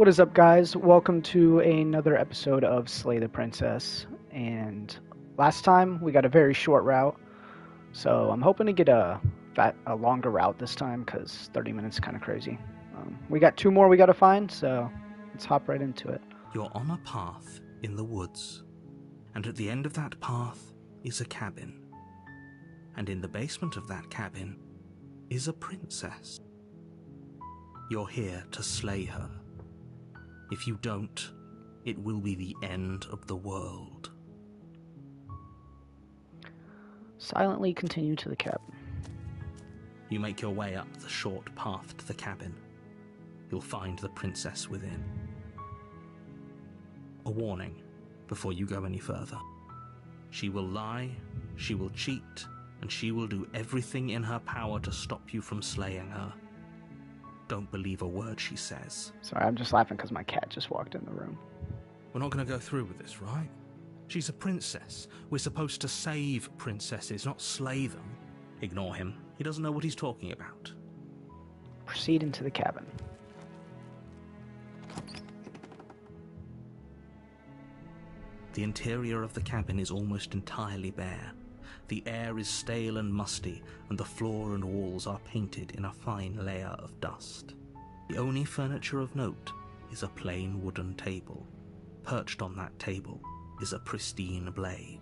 What is up, guys? Welcome to another episode of Slay the Princess. And last time we got a very short route, so I'm hoping to get a longer route this time because 30 minutes is kind of crazy. We got two more we got to find, so let's hop right into it. You're on a path in the woods, and at the end of that path is a cabin. And in the basement of that cabin is a princess. You're here to slay her. If you don't, it will be the end of the world. Silently continue to the cabin. You make your way up the short path to the cabin. You'll find the princess within. A warning before you go any further. She will lie, she will cheat, and she will do everything in her power to stop you from slaying her. Don't believe a word she says. Sorry, I'm just laughing because my cat just walked in the room. We're not going to go through with this, right? She's a princess. We're supposed to save princesses, not slay them. Ignore him. He doesn't know what he's talking about. Proceed into the cabin. The interior of the cabin is almost entirely bare. The air is stale and musty, and the floor and walls are painted in a fine layer of dust. The only furniture of note is a plain wooden table. Perched on that table is a pristine blade.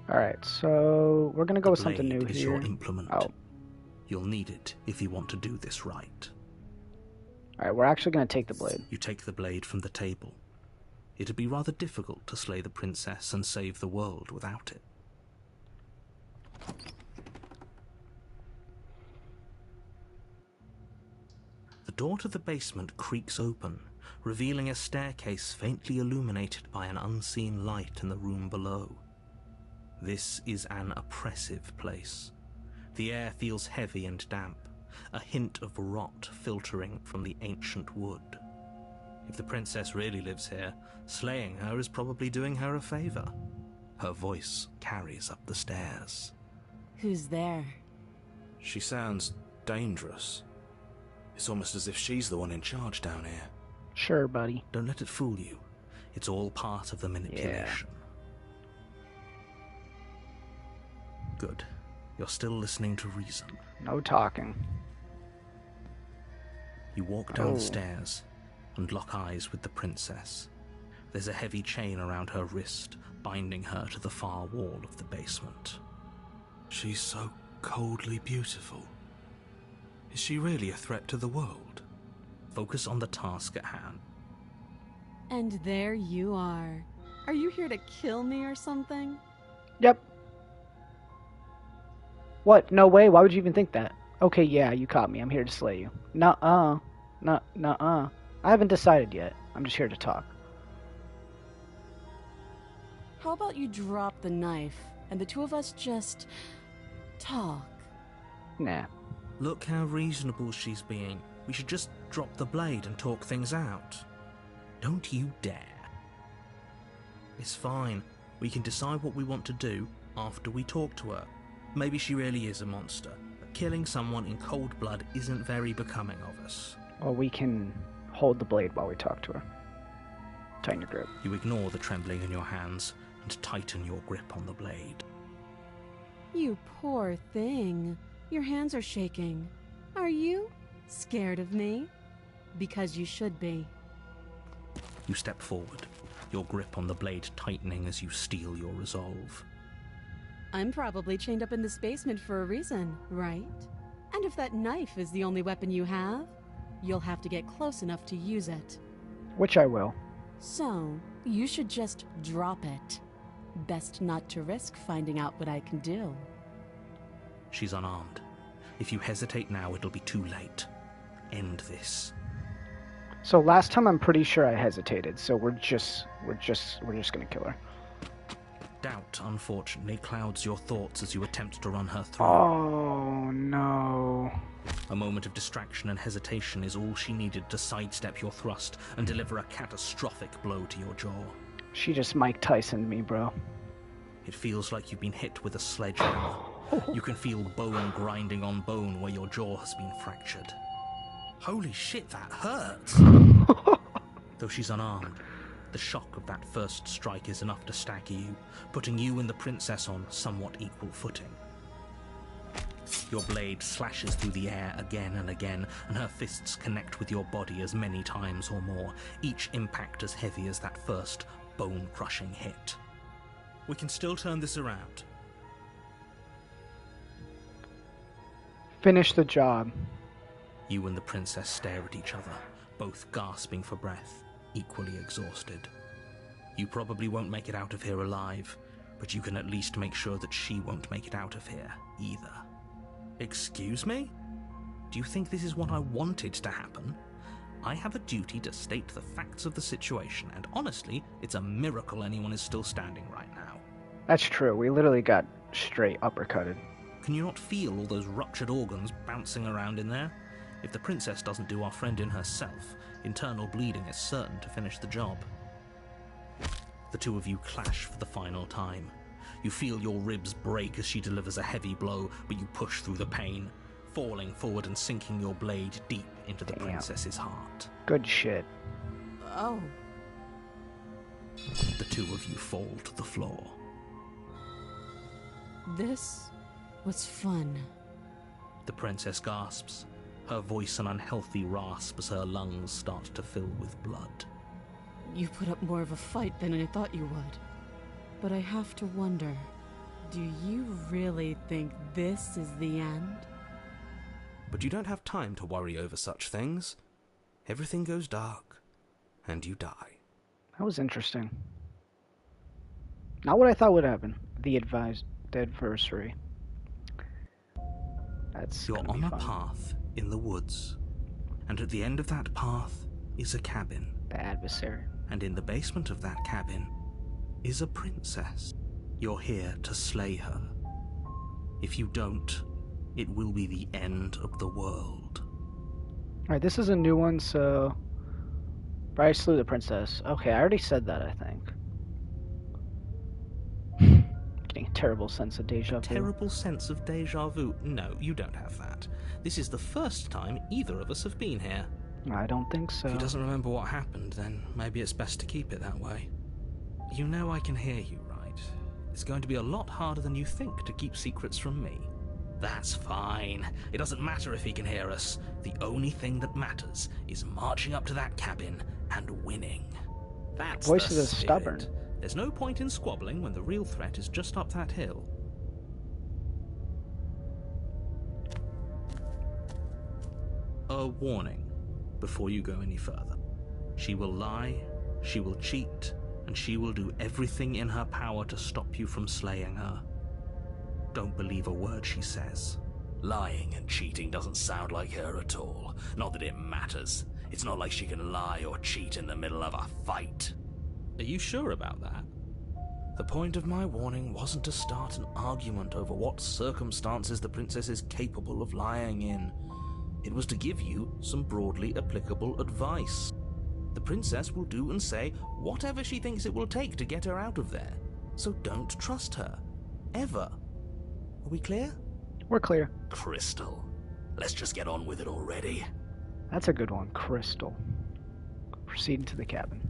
Alright, so we're going to go with something new is here. your implement. Oh. You'll need it if you want to do this right. Alright, we're actually going to take the blade. You take the blade from the table. It'd be rather difficult to slay the princess and save the world without it. The door to the basement creaks open, revealing a staircase faintly illuminated by an unseen light in the room below. This is an oppressive place. The air feels heavy and damp, a hint of rot filtering from the ancient wood. If the princess really lives here, slaying her is probably doing her a favor. Her voice carries up the stairs. Who's there? She sounds dangerous. It's almost as if she's the one in charge down here. Sure, buddy. Don't let it fool you. It's all part of the manipulation. Good. You're still listening to reason. No talking. You walk down the stairs and lock eyes with the princess. There's a heavy chain around her wrist, binding her to the far wall of the basement. She's so coldly beautiful. Is she really a threat to the world? Focus on the task at hand. And there you are. Are you here to kill me or something? Yep. What? No way. Why would you even think that? Okay, yeah, you caught me. I'm here to slay you. Nuh-uh. Nuh-uh. I haven't decided yet. I'm just here to talk. How about you drop the knife and the two of us just talk? Nah. Look how reasonable she's being. We should just drop the blade and talk things out. Don't you dare. It's fine. We can decide what we want to do after we talk to her. Maybe she really is a monster, but killing someone in cold blood isn't very becoming of us. Well, we can hold the blade while we talk to her. Tighten your grip. You ignore the trembling in your hands and tighten your grip on the blade. You poor thing. Your hands are shaking. Are you scared of me? Because you should be. You step forward, your grip on the blade tightening as you steel your resolve. I'm probably chained up in this basement for a reason, right? And if that knife is the only weapon you have, you'll have to get close enough to use it. Which I will. So, you should just drop it. Best not to risk finding out what I can do. She's unarmed. If you hesitate now, it'll be too late. End this. So last time I'm pretty sure I hesitated, so we're just gonna kill her. Doubt, unfortunately, clouds your thoughts as you attempt to run her through. Oh no. A moment of distraction and hesitation is all she needed to sidestep your thrust and deliver a catastrophic blow to your jaw. She just Mike Tyson'd me, bro. It feels like you've been hit with a sledgehammer. You can feel bone grinding on bone where your jaw has been fractured. Holy shit, that hurts! Though she's unarmed, the shock of that first strike is enough to stagger you, putting you and the princess on somewhat equal footing. Your blade slashes through the air again and again, and her fists connect with your body as many times or more, each impact as heavy as that first bone-crushing hit. We can still turn this around. Finish the job. You and the princess stare at each other, both gasping for breath, equally exhausted. You probably won't make it out of here alive, but you can at least make sure that she won't make it out of here either. Excuse me? Do you think this is what I wanted to happen? I have a duty to state the facts of the situation, and honestly, it's a miracle anyone is still standing right now. That's true. We literally got straight uppercutted. Can you not feel all those ruptured organs bouncing around in there? If the princess doesn't do our friend in herself, internal bleeding is certain to finish the job. The two of you clash for the final time. You feel your ribs break as she delivers a heavy blow, but you push through the pain, falling forward and sinking your blade deep into the princess's heart. Good shit. Oh. The two of you fall to the floor. This was fun. The princess gasps, her voice an unhealthy rasp as her lungs start to fill with blood. You put up more of a fight than I thought you would. But I have to wonder, do you really think this is the end? But you don't have time to worry over such things. Everything goes dark, and you die. That was interesting. Not what I thought would happen. The adversary. That's You're on a fun. path in the woods, and at the end of that path is a cabin. The adversary. And in the basement of that cabin is a princess. You're here to slay her. If you don't, it will be the end of the world. Alright, this is a new one, so... Bryce slew the princess. Okay, I already said that, I think. Getting a terrible sense of deja vu. Terrible sense of deja vu? No, you don't have that. This is the first time either of us have been here. I don't think so. If he doesn't remember what happened, then maybe it's best to keep it that way. You know I can hear you, right? It's going to be a lot harder than you think to keep secrets from me. That's fine. It doesn't matter if he can hear us. The only thing that matters is marching up to that cabin and winning. That's Voices the are spirit. stubborn. There's no point in squabbling when the real threat is just up that hill. A warning before you go any further. She will lie, she will cheat, and she will do everything in her power to stop you from slaying her. Don't believe a word she says. Lying and cheating doesn't sound like her at all. Not that it matters. It's not like she can lie or cheat in the middle of a fight. Are you sure about that? The point of my warning wasn't to start an argument over what circumstances the princess is capable of lying in. It was to give you some broadly applicable advice. The princess will do and say whatever she thinks it will take to get her out of there. So don't trust her. Ever. Are we clear? We're clear. Crystal, let's just get on with it already. That's a good one. Crystal. Proceed to the cabin.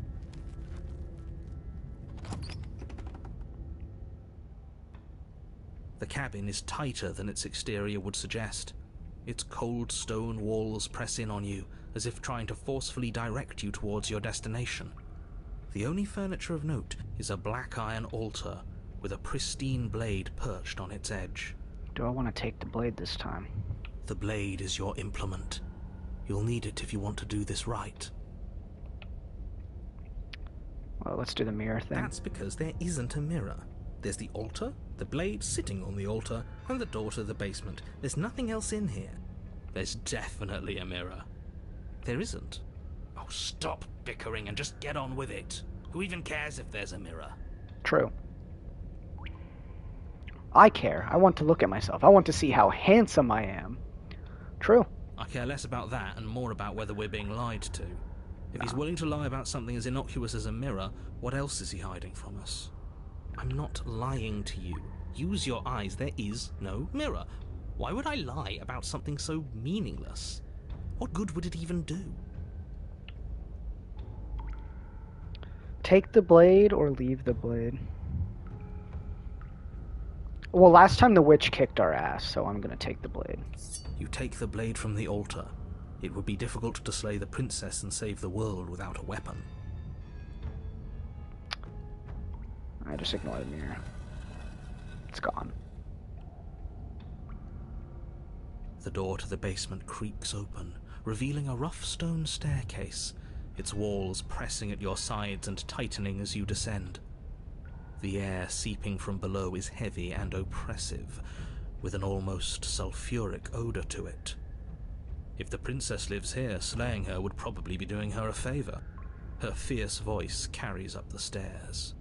The cabin is tighter than its exterior would suggest. Its cold stone walls press in on you, as if trying to forcefully direct you towards your destination. The only furniture of note is a black iron altar with a pristine blade perched on its edge. Do I want to take the blade this time? The blade is your implement. You'll need it if you want to do this right. Well, let's do the mirror thing. That's because there isn't a mirror. There's the altar, the blade sitting on the altar, and the door to the basement. There's nothing else in here. There's definitely a mirror. There isn't. Oh, stop bickering and just get on with it. Who even cares if there's a mirror? True. I care. I want to look at myself. I want to see how handsome I am. True. I care less about that and more about whether we're being lied to. If he's willing to lie about something as innocuous as a mirror, what else is he hiding from us? I'm not lying to you. Use your eyes. There is no mirror. Why would I lie about something so meaningless? What good would it even do? Take the blade or leave the blade? Well, last time the witch kicked our ass, so I'm gonna take the blade. You take the blade from the altar. It would be difficult to slay the princess and save the world without a weapon. I just ignore the mirror. It's gone. The door to the basement creaks open, revealing a rough stone staircase, its walls pressing at your sides and tightening as you descend. The air seeping from below is heavy and oppressive, with an almost sulphuric odor to it. If the princess lives here, slaying her would probably be doing her a favor. Her fierce voice carries up the stairs.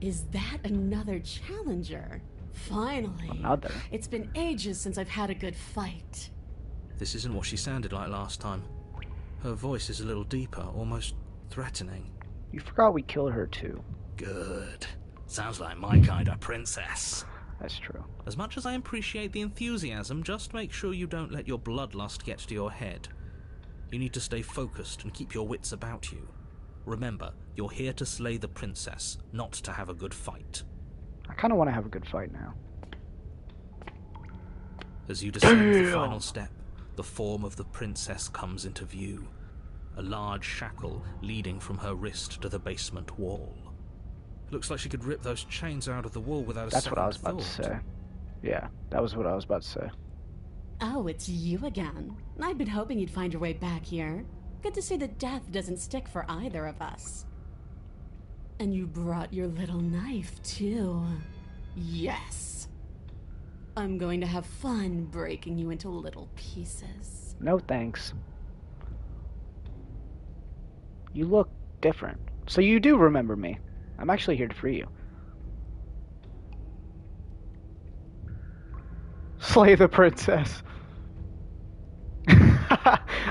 Is that another challenger? Finally. Another? It's been ages since I've had a good fight. This isn't what she sounded like last time. Her voice is a little deeper, almost threatening. You forgot we killed her too. Good. Sounds like my kind of princess. That's true. As much as I appreciate the enthusiasm, just make sure you don't let your bloodlust get to your head. You need to stay focused and keep your wits about you. Remember, you're here to slay the princess, not to have a good fight. I kind of want to have a good fight now. As you descend the final step, the form of the princess comes into view. A large shackle leading from her wrist to the basement wall. Looks like she could rip those chains out of the wall without a That's second what I was about thought. to say. Yeah, that was what I was about to say. Oh, it's you again. I'd been hoping you'd find your way back here. Good to see that death doesn't stick for either of us. And you brought your little knife, too. Yes. I'm going to have fun breaking you into little pieces. No thanks. You look different. So you do remember me. I'm actually here to free you. Slay the princess.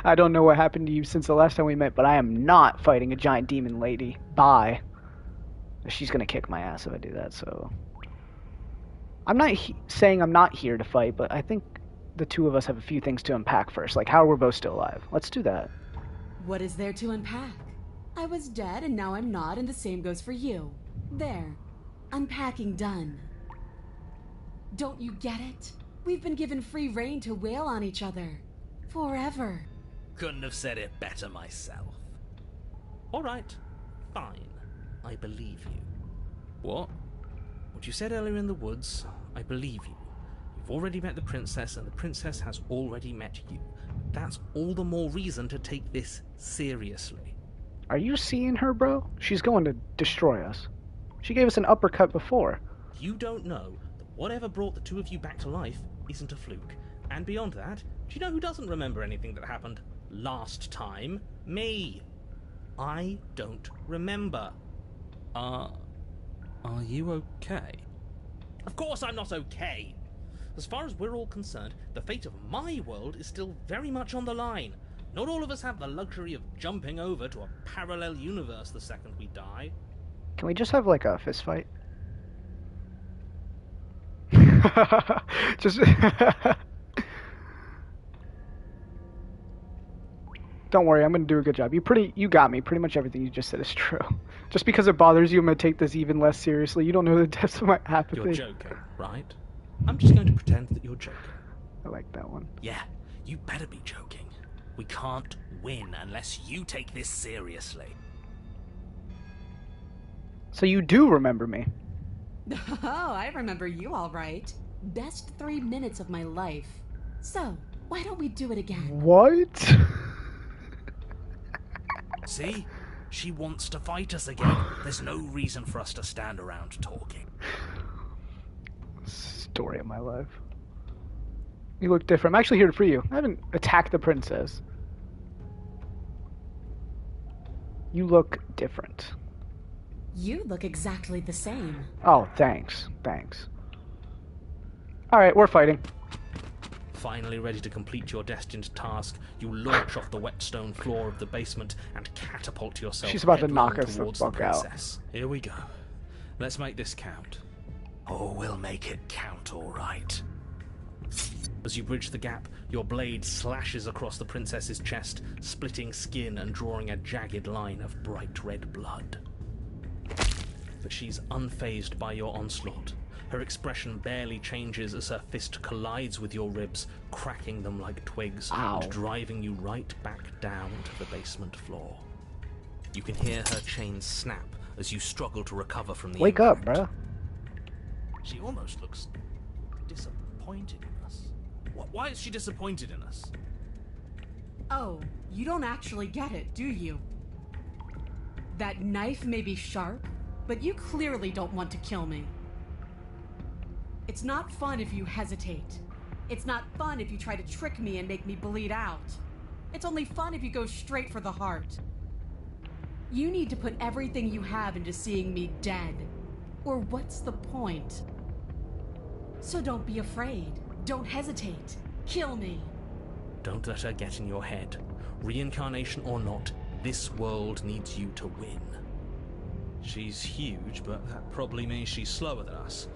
I don't know what happened to you since the last time we met, but I am not fighting a giant demon lady. Bye. She's gonna kick my ass if I do that, so... I'm not saying I'm not here to fight, but I think the two of us have a few things to unpack first. Like, how are we both still alive? Let's do that. What is there to unpack? I was dead and now I'm not, and the same goes for you. There. Unpacking done. Don't you get it? We've been given free rein to wail on each other. Forever. Couldn't have said it better myself. Alright, fine. I believe you. What? What you said earlier in the woods, I believe you. You've already met the princess, and the princess has already met you. That's all the more reason to take this seriously. Are you seeing her, bro? She's going to destroy us. She gave us an uppercut before. You don't know that whatever brought the two of you back to life isn't a fluke. And beyond that, do you know who doesn't remember anything that happened last time? Me. I don't remember. Are you okay? Of course I'm not okay. As far as we're all concerned, the fate of my world is still very much on the line. Not all of us have the luxury of jumping over to a parallel universe the second we die. Can we just have, like, a fist fight? Just... Don't worry, I'm gonna do a good job. You got me. Pretty much everything you just said is true. Just because it bothers you, I'm gonna take this even less seriously. You don't know the depths of my apathy. You're joking, right? I'm just going to pretend that you're joking. I like that one. Yeah, you better be joking. We can't win unless you take this seriously. So you do remember me. Oh, I remember you all right. Best 3 minutes of my life. So, why don't we do it again? What? See? She wants to fight us again. There's no reason for us to stand around talking. Story of my life. You look different. I'm actually here to free you. I haven't attacked the princess. You look different. You look exactly the same. Oh, thanks. Thanks. Alright, we're fighting. Finally ready to complete your destined task, you launch off the wet stone floor of the basement and catapult yourself She's about to knock headlong us the towards fuck out. princess. Here we go. Let's make this count. Oh, we'll make it count, all right. As you bridge the gap, your blade slashes across the princess's chest, splitting skin and drawing a jagged line of bright red blood. but she's unfazed by your onslaught. Her expression barely changes as her fist collides with your ribs, cracking them like twigs Ow. and driving you right back down to the basement floor. You can hear her chains snap as you struggle to recover from the Wake up, impact. bruh. She almost looks disappointed in us. Why is she disappointed in us? Oh, you don't actually get it, do you? That knife may be sharp, but you clearly don't want to kill me. It's not fun if you hesitate. It's not fun if you try to trick me and make me bleed out. It's only fun if you go straight for the heart. You need to put everything you have into seeing me dead. Or what's the point? So don't be afraid. Don't hesitate. Kill me. Don't let her get in your head. Reincarnation or not, this world needs you to win. She's huge, but that probably means she's slower than us.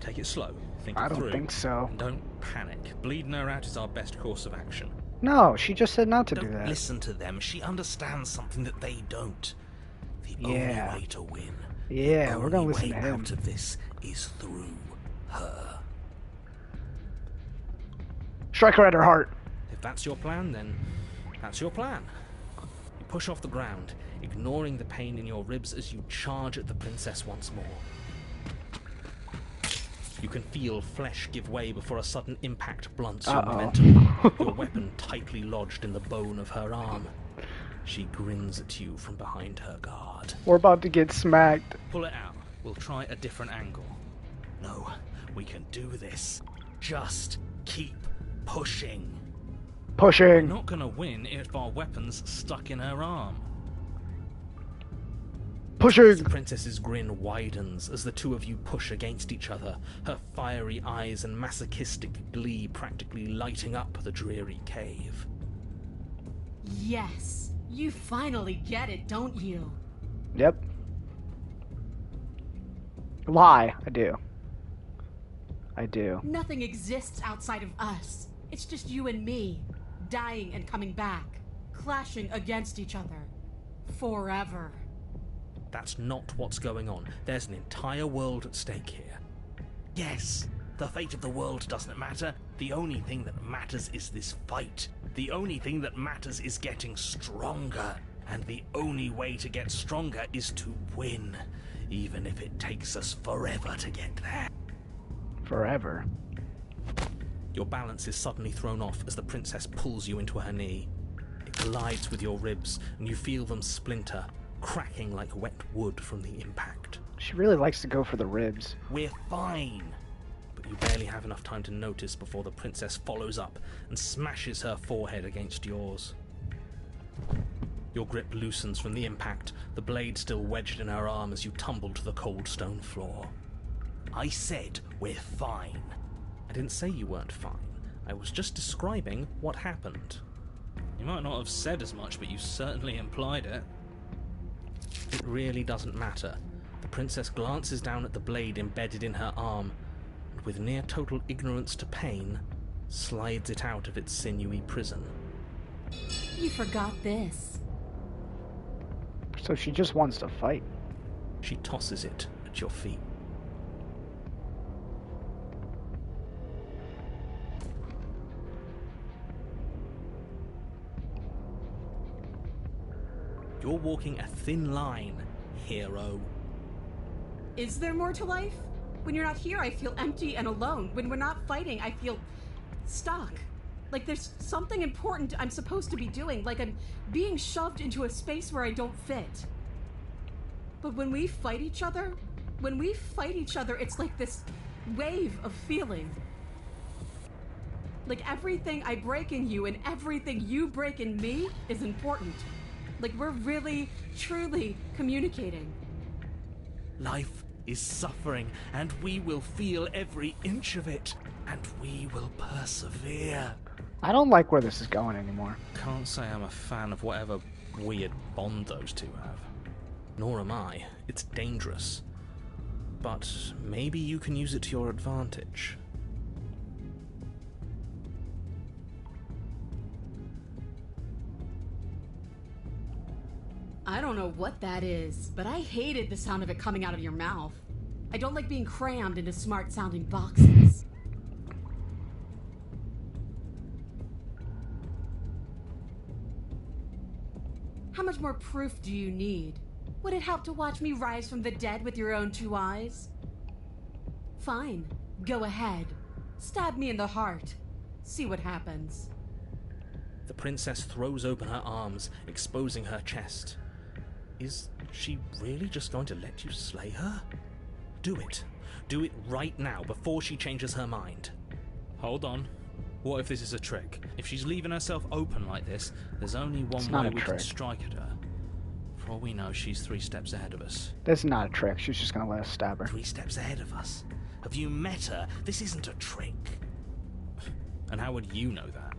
Take it slow. Think it I through. don't think so. And don't panic. Bleeding her out is our best course of action. No, she just said not to do Don't that. listen to them. She understands something that they don't. The Yeah. only way to win. Yeah, the we're gonna only listen way to him. out of this is through her. Strike her at her heart. If that's your plan, then that's your plan. You push off the ground, ignoring the pain in your ribs as you charge at the princess once more. You can feel flesh give way before a sudden impact blunts your Uh-oh. momentum, your weapon tightly lodged in the bone of her arm. She grins at you from behind her guard. We're about to get smacked. Pull it out. We'll try a different angle. No, we can do this. Just keep pushing. We're Pushing. not gonna win if our weapon's stuck in her arm. Pushing. The princess's grin widens as the two of you push against each other, her fiery eyes and masochistic glee practically lighting up the dreary cave. Yes. You finally get it, don't you? Yep. Lie. I do. I do. Nothing exists outside of us. It's just you and me, dying and coming back, clashing against each other. Forever. That's not what's going on. There's an entire world at stake here. Yes, the fate of the world doesn't matter. The only thing that matters is this fight. The only thing that matters is getting stronger. And the only way to get stronger is to win, even if it takes us forever to get there. Forever. Your balance is suddenly thrown off as the princess pulls you into her knee. It collides with your ribs, and you feel them splinter, cracking like wet wood from the impact. She really likes to go for the ribs. We're fine. But you barely have enough time to notice before the princess follows up and smashes her forehead against yours. Your grip loosens from the impact, the blade still wedged in her arm as you tumble to the cold stone floor. I said we're fine. I didn't say you weren't fine. I was just describing what happened. You might not have said as much, but you certainly implied it. It really doesn't matter. The princess glances down at the blade embedded in her arm, and with near total ignorance to pain, slides it out of its sinewy prison. You forgot this. So she just wants to fight. She tosses it at your feet. You're walking a thin line, hero. Is there more to life? When you're not here, I feel empty and alone. When we're not fighting, I feel stuck. Like there's something important I'm supposed to be doing, like I'm being shoved into a space where I don't fit. But when we fight each other, it's like this wave of feeling. Like everything I break in you and everything you break in me is important. Like we're really, truly communicating. Life is suffering, and we will feel every inch of it, and we will persevere. I don't like where this is going anymore. Can't say I'm a fan of whatever weird bond those two have. Nor am I. It's dangerous. But maybe you can use it to your advantage. I don't know what that is, but I hated the sound of it coming out of your mouth. I don't like being crammed into smart-sounding boxes. How much more proof do you need? Would it help to watch me rise from the dead with your own 2 eyes? Fine. Go ahead. Stab me in the heart. See what happens. The princess throws open her arms, exposing her chest. Is she really just going to let you slay her? Do it. Do it right now, before she changes her mind. Hold on. What if this is a trick? If she's leaving herself open like this, there's only one not way a we can trick. strike at her. For all we know, she's 3 steps ahead of us. That's not a trick. She's just gonna let us stab her. 3 steps ahead of us. Have you met her? This isn't a trick. And how would you know that?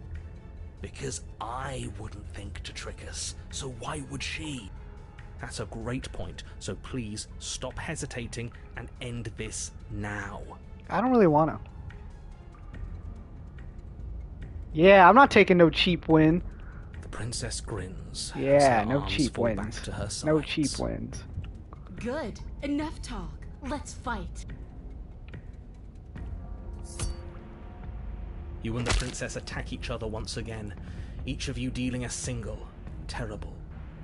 Because I wouldn't think to trick us, so why would she? That's a great point, so please stop hesitating and end this now. I don't really want to. Yeah, I'm not taking no cheap win. The princess grins. as Yeah, her no arms cheap fall wins. back to her No sides. cheap wins. Good. Enough talk. Let's fight. You and the princess attack each other once again, each of you dealing a single, terrible,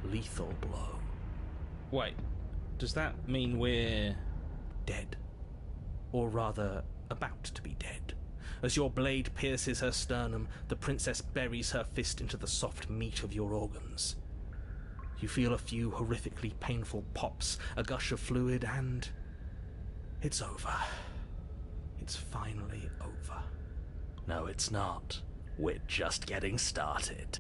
lethal blow. Wait, does that mean we're... Dead. Or rather, about to be dead. As your blade pierces her sternum, the princess buries her fist into the soft meat of your organs. You feel a few horrifically painful pops, a gush of fluid, and... it's over. It's finally over. No, it's not. We're just getting started.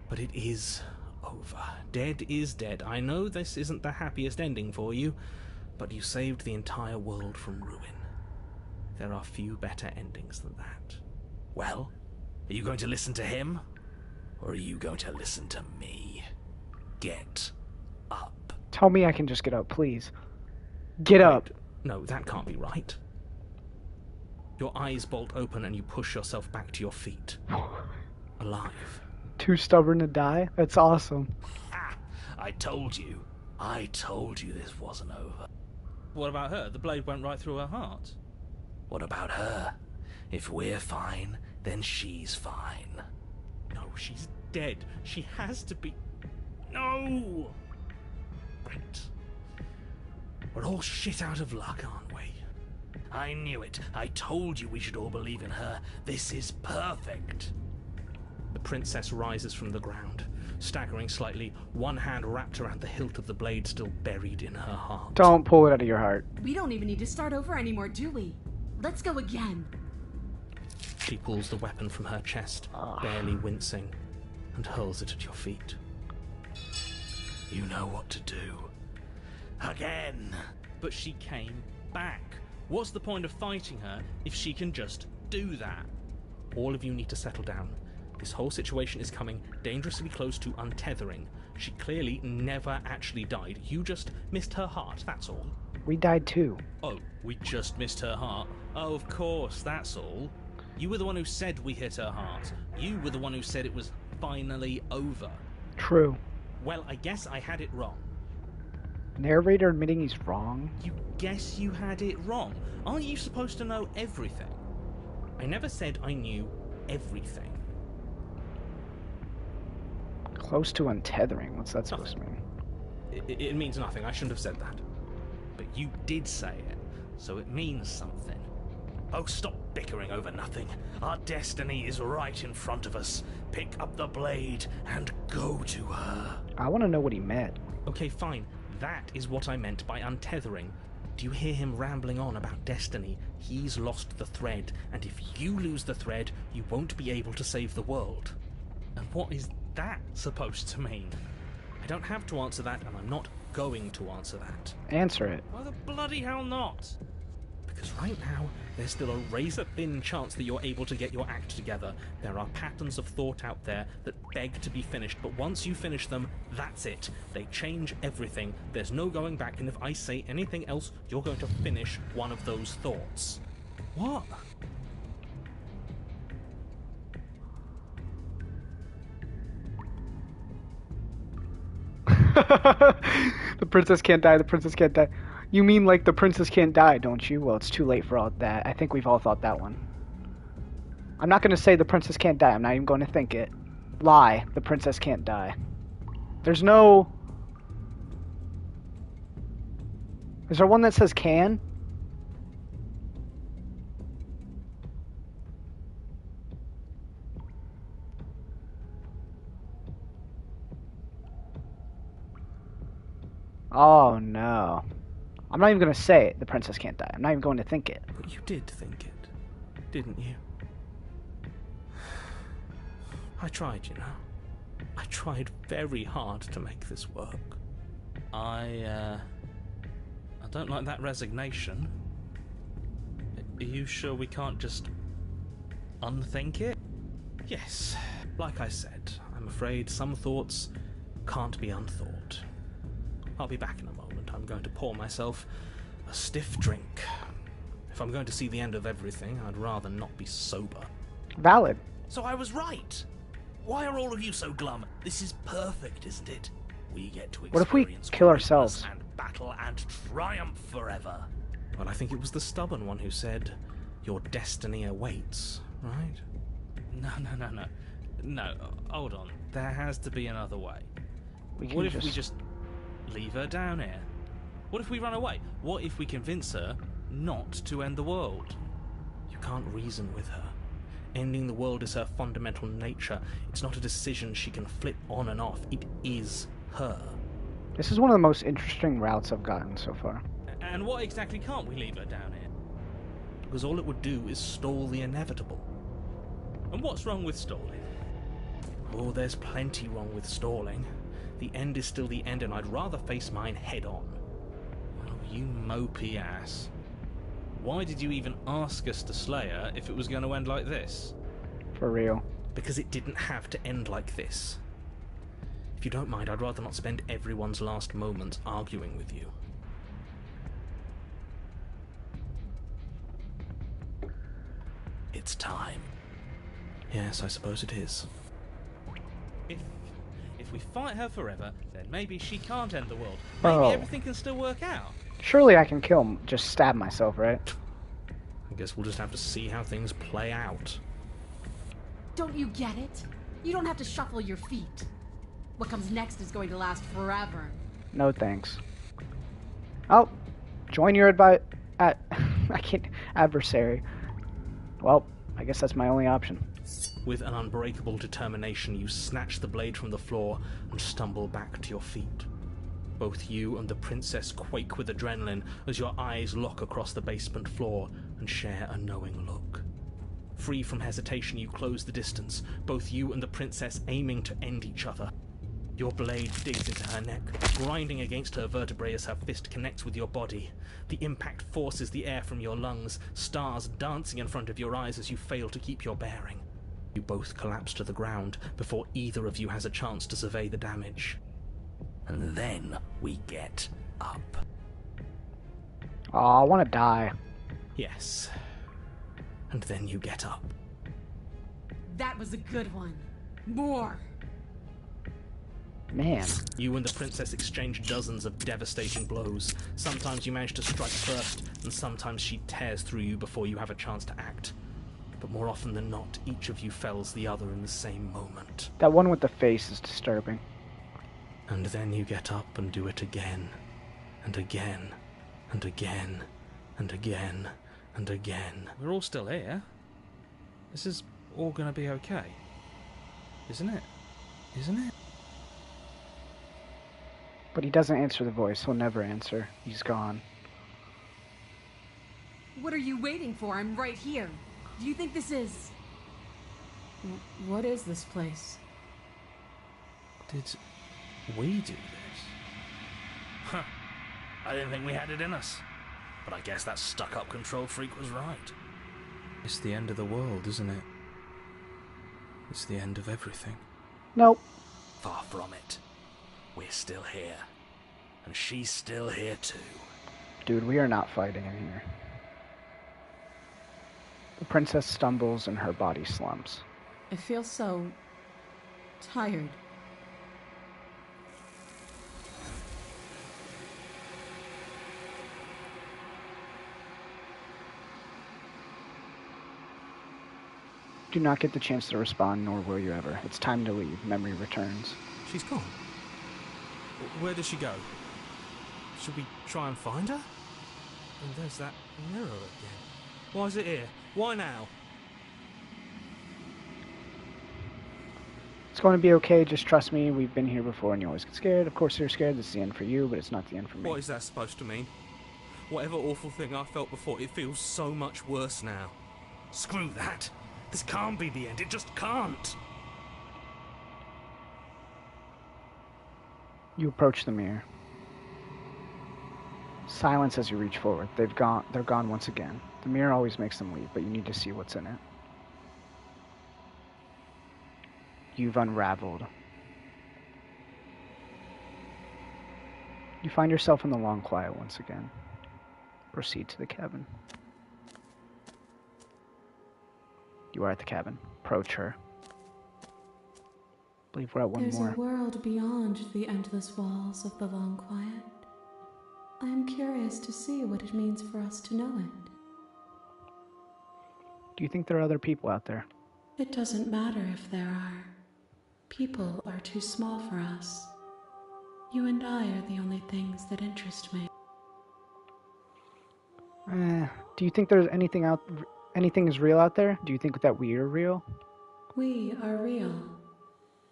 But it is over. Dead is dead. I know this isn't the happiest ending for you, but you saved the entire world from ruin. There are few better endings than that. Well, are you going to listen to him? Or are you going to listen to me? Get up. Tell me I can just get up, please. Get up. No, that can't be right. Your eyes bolt open and you push yourself back to your feet. Alive. Too stubborn to die? That's awesome. Ah, I told you. I told you this wasn't over. What about her? The blade went right through her heart. What about her? If we're fine, then she's fine. No, she's dead. She has to be... No! Right. We're all shit out of luck, aren't we? I knew it. I told you we should all believe in her. This is perfect. The princess rises from the ground, staggering slightly, one hand wrapped around the hilt of the blade still buried in her heart. Don't pull it out of your heart. We don't even need to start over anymore, do we? Let's go again. She pulls the weapon from her chest, barely wincing, and hurls it at your feet. You know what to do. Again. But she came back. What's the point of fighting her if she can just do that? All of you need to settle down. This whole situation is coming dangerously close to untethering. She clearly never actually died. You just missed her heart, that's all. We died too. Oh, we just missed her heart? Oh, of course, that's all. You were the one who said we hit her heart. You were the one who said it was finally over. True. Well, I guess I had it wrong. Narrator admitting he's wrong? You guess you had it wrong. Aren't you supposed to know everything? I never said I knew everything. Close to untethering. What's that supposed to mean? It means nothing. I shouldn't have said that. But you did say it, so it means something. Oh, stop bickering over nothing. Our destiny is right in front of us. Pick up the blade and go to her. I want to know what he meant. Okay, fine. That is what I meant by untethering. Do you hear him rambling on about destiny? He's lost the thread, and if you lose the thread, you won't be able to save the world. And what is that supposed to mean? I don't have to answer that, and I'm not going to answer that. Answer it. Why the bloody hell not? Because right now, there's still a razor-thin chance that you're able to get your act together. There are patterns of thought out there that beg to be finished, but once you finish them, that's it. They change everything. There's no going back, and if I say anything else, you're going to finish one of those thoughts. What? The princess can't die, the princess can't die. You mean like the princess can't die, don't you? Well, it's too late for all that. I think we've all thought that one. I'm not going to say the princess can't die. I'm not even going to think it. Lie. The princess can't die. There's no... Is there one that says can? Oh, no. I'm not even going to say it. The princess can't die. I'm not even going to think it. But you did think it, didn't you? I tried, you know. I tried very hard to make this work. I don't like that resignation. Are you sure we can't just unthink it? Yes, like I said, I'm afraid some thoughts can't be unthought. I'll be back in a moment. I'm going to pour myself a stiff drink. If I'm going to see the end of everything, I'd rather not be sober. Valid. So I was right. Why are all of you so glum? This is perfect, isn't it? We get to experience What if we kill ourselves? greatness and battle and triumph forever. Well, I think it was the stubborn one who said, your destiny awaits, right? No, hold on. There has to be another way. We can What if we just leave her down here? What if we run away? What if we convince her not to end the world? You can't reason with her. Ending the world is her fundamental nature. It's not a decision she can flip on and off. It is her. This is one of the most interesting routes I've gotten so far. And what exactly can't we leave her down here? Because all it would do is stall the inevitable. And what's wrong with stalling? Oh, there's plenty wrong with stalling. The end is still the end, and I'd rather face mine head on. Oh, you mopey ass. Why did you even ask us to slay her if it was going to end like this? For real. Because it didn't have to end like this. If you don't mind, I'd rather not spend everyone's last moments arguing with you. It's time. Yes, I suppose it is. If we fight her forever, then maybe she can't end the world. Maybe Oh. everything can still work out. Surely I can kill him, just stab myself, right? I guess we'll just have to see how things play out. Don't you get it? You don't have to shuffle your feet. What comes next is going to last forever. No thanks. Oh, join your I can't... adversary. Well, I guess that's my only option. With an unbreakable determination, you snatch the blade from the floor and stumble back to your feet. Both you and the princess quake with adrenaline as your eyes lock across the basement floor and share a knowing look. Free from hesitation, you close the distance, both you and the princess aiming to end each other. Your blade digs into her neck, grinding against her vertebrae as her fist connects with your body. The impact forces the air from your lungs, stars dancing in front of your eyes as you fail to keep your bearing. You both collapse to the ground before either of you has a chance to survey the damage. And then we get up. Oh, I want to die. Yes. And then you get up. That was a good one. More. Man. You and the princess exchange dozens of devastating blows. Sometimes you manage to strike first, and sometimes she tears through you before you have a chance to act. But more often than not, each of you fells the other in the same moment. That one with the face is disturbing. And then you get up and do it again, and again, and again, and again, and again. We're all still here. This is all going to be okay. Isn't it? Isn't it? But he doesn't answer the voice. He'll never answer. He's gone. What are you waiting for? I'm right here. Do you think this is... What is this place? Did we do this? Huh. I didn't think we had it in us. But I guess that stuck-up control freak was right. It's the end of the world, isn't it? It's the end of everything. Nope. Far from it. We're still here. And she's still here too. Dude, we are not fighting in here. The princess stumbles and her body slumps. I feel so... tired. do not get the chance to respond, nor will you ever. It's time to leave. Memory returns. She's gone. Where did she go? Should we try and find her? And there's that mirror again. Why is it here? Why now? It's going to be okay. Just trust me. We've been here before, and you always get scared. Of course you're scared. It's the end for you, but it's not the end for me. What is that supposed to mean? Whatever awful thing I felt before, it feels so much worse now. Screw that. This can't be the end. It just can't. You approach the mirror. Silence as you reach forward. They're gone once again. The mirror always makes them leave, but you need to see what's in it. You've unraveled. You find yourself in the long quiet once again. Proceed to the cabin. You are at the cabin. Approach her. I believe we're at one There's more. a world beyond the endless walls of the long quiet. I am curious to see what it means for us to know it. Do you think there are other people out there? It doesn't matter if there are. People are too small for us. You and I are the only things that interest me. Do you think there's anything is real out there? Do you think that we are real? We are real.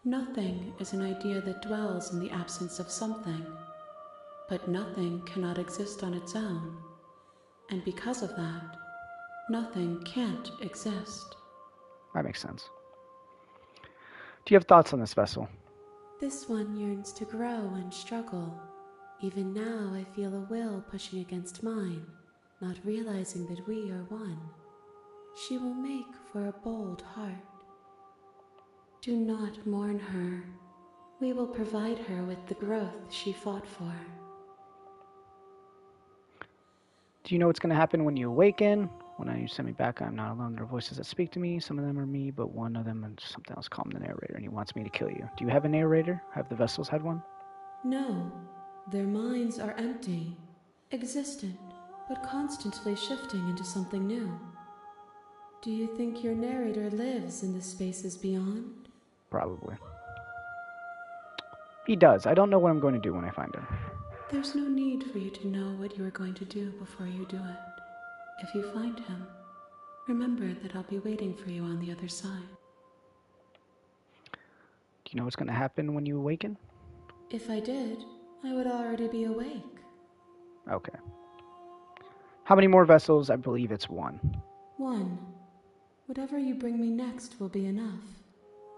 Nothing is an idea that dwells in the absence of something. But nothing cannot exist on its own. And because of that, nothing can't exist. That makes sense. Do you have thoughts on this vessel? This one yearns to grow and struggle. Even now I feel a will pushing against mine, not realizing that we are one. She will make for a bold heart. Do not mourn her. We will provide her with the growth she fought for. Do you know what's going to happen when you awaken? When you send me back, I'm not alone. There are voices that speak to me. Some of them are me, but one of them is something else called the narrator, and he wants me to kill you. Do you have a narrator? Have the vessels had one? No, their minds are empty, existent, but constantly shifting into something new. Do you think your narrator lives in the spaces beyond? Probably. He does. I don't know what I'm going to do when I find him. There's no need for you to know what you are going to do before you do it. If you find him, remember that I'll be waiting for you on the other side. Do you know what's going to happen when you awaken? If I did, I would already be awake. Okay. How many more vessels? I believe it's one. One. Whatever you bring me next will be enough,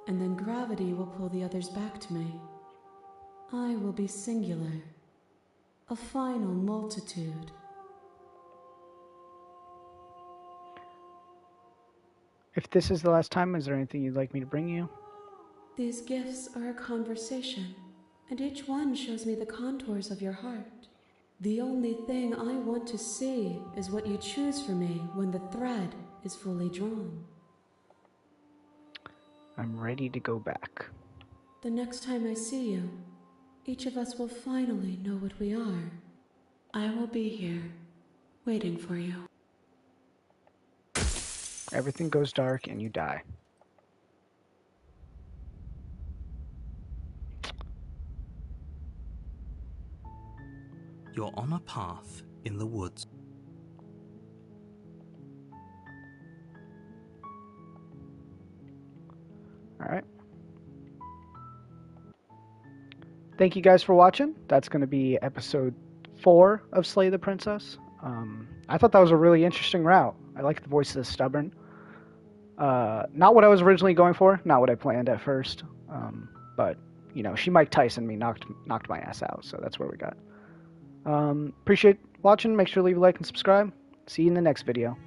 and then gravity will pull the others back to me. I will be singular. A final multitude. If this is the last time, is there anything you'd like me to bring you? These gifts are a conversation, and each one shows me the contours of your heart. The only thing I want to see is what you choose for me when the thread is fully drawn. I'm ready to go back. The next time I see you, each of us will finally know what we are. I will be here, waiting for you. Everything goes dark and you die. You're on a path in the woods. Alright. Thank you guys for watching. That's going to be episode 4 of Slay the Princess. I thought that was a really interesting route. I like the voice of the stubborn. Not what I was originally going for, not what I planned at first. But, you know, she Mike Tyson me, knocked my ass out, so that's where we got. Appreciate watching. Make sure to leave a like and subscribe. See you in the next video.